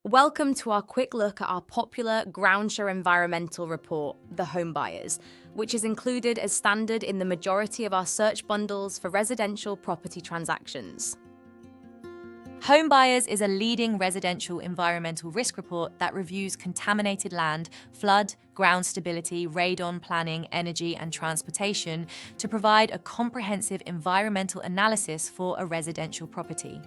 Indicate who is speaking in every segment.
Speaker 1: Welcome to our quick look at our popular Groundsure Environmental report, the Homebuyers, which is included as standard in the majority of our search bundles for residential property transactions.
Speaker 2: Homebuyers is a leading residential environmental risk report that reviews contaminated land, flood, ground stability, radon planning, energy, and transportation to provide a comprehensive environmental analysis for a residential property.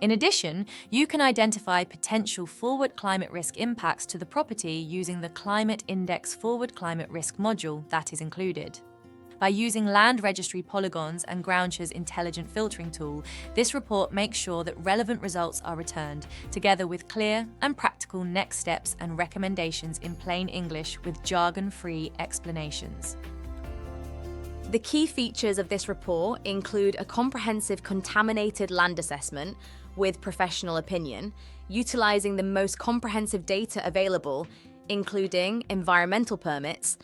Speaker 2: In addition, you can identify potential forward climate risk impacts to the property using the ClimateIndex forward climate risk module that is included. By using Land Registry polygons and Groundshure's intelligent filtering tool, this report makes sure that relevant results are returned, together with clear and practical next steps and recommendations in plain English with jargon-free explanations.
Speaker 1: The key features of this report include a comprehensive contaminated land assessment with professional opinion, utilizing the most comprehensive data available, including environmental permits,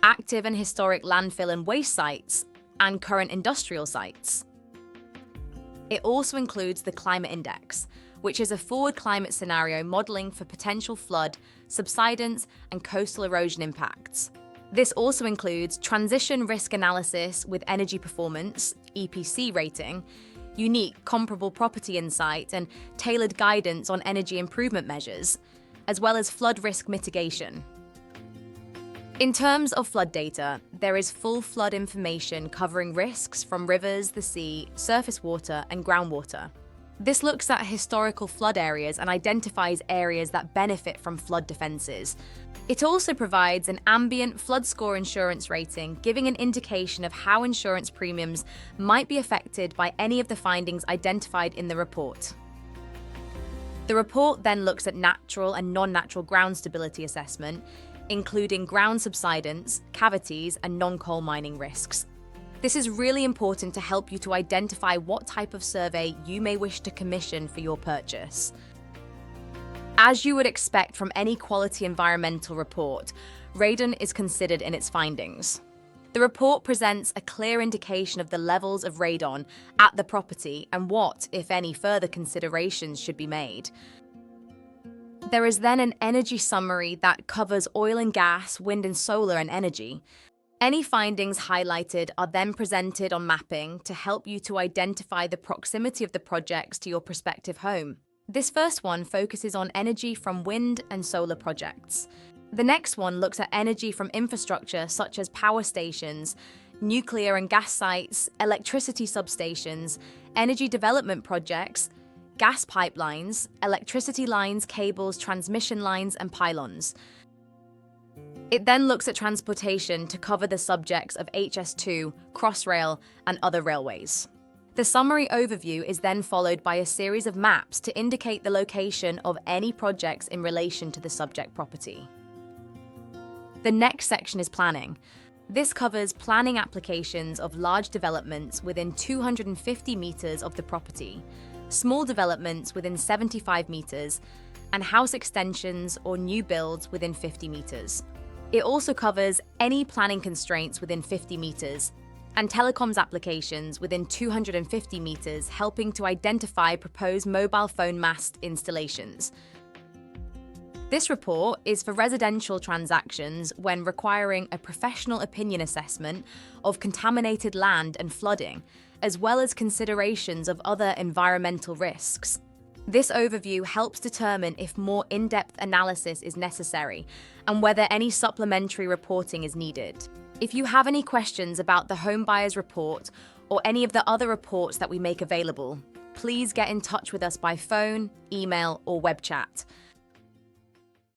Speaker 1: active and historic landfill and waste sites, and current industrial sites. It also includes the ClimateIndex, which is a forward climate scenario modeling for potential flood, subsidence, and coastal erosion impacts. This also includes transition risk analysis with energy performance, EPC rating, unique comparable property insight, and tailored guidance on energy improvement measures, as well as flood risk mitigation. In terms of flood data, there is full flood information covering risks from rivers, the sea, surface water, and groundwater. This looks at historical flood areas and identifies areas that benefit from flood defences. It also provides an ambient flood score insurance rating, giving an indication of how insurance premiums might be affected by any of the findings identified in the report. The report then looks at natural and non-natural ground stability assessment, including ground subsidence, cavities, and non-coal mining risks. This is really important to help you to identify what type of survey you may wish to commission for your purchase. As you would expect from any quality environmental report, radon is considered in its findings. The report presents a clear indication of the levels of radon at the property and what, if any, further considerations should be made. There is then an energy summary that covers oil and gas, wind and solar, and energy. Any findings highlighted are then presented on mapping to help you to identify the proximity of the projects to your prospective home. This first one focuses on energy from wind and solar projects. The next one looks at energy from infrastructure such as power stations, nuclear and gas sites, electricity substations, energy development projects, gas pipelines, electricity lines, cables, transmission lines, and pylons. It then looks at transportation to cover the subjects of HS2, Crossrail, and other railways. The summary overview is then followed by a series of maps to indicate the location of any projects in relation to the subject property. The next section is planning. This covers planning applications of large developments within 250 metres of the property, small developments within 75 metres, and house extensions or new builds within 50 metres. It also covers any planning constraints within 50 metres and telecoms applications within 250 metres, helping to identify proposed mobile phone mast installations. This report is for residential transactions when requiring a professional opinion assessment of contaminated land and flooding, as well as considerations of other environmental risks. This overview helps determine if more in-depth analysis is necessary and whether any supplementary reporting is needed. If you have any questions about the Homebuyers report or any of the other reports that we make available, please get in touch with us by phone, email, or web chat.